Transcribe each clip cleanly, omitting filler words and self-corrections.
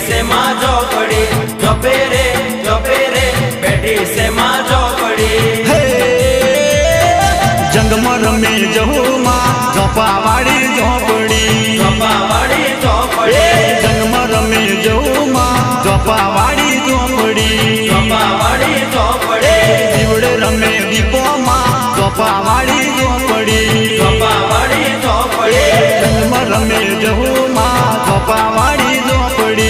से माँ झोपड़ी झोपे रे बैठी से माँ झोपड़ी। जंगमर में जहू माँ झोपावाड़ी झोपड़ी जंगमर में जहू माँ झोपावाड़ी झोपड़ी जीवड़े रमे दीपो माँ झोपावाड़ी झोपड़ी जंगमर में जहू माँ झोपावाड़ी झोपड़ी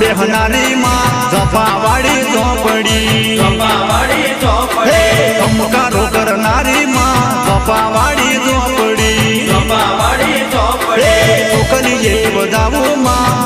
बेहनारी माँ झोपावाड़ी झोपड़ी कमकारो करनारी माँ झोपावाड़ी झोपड़ी छोकरी ये बजावू माँ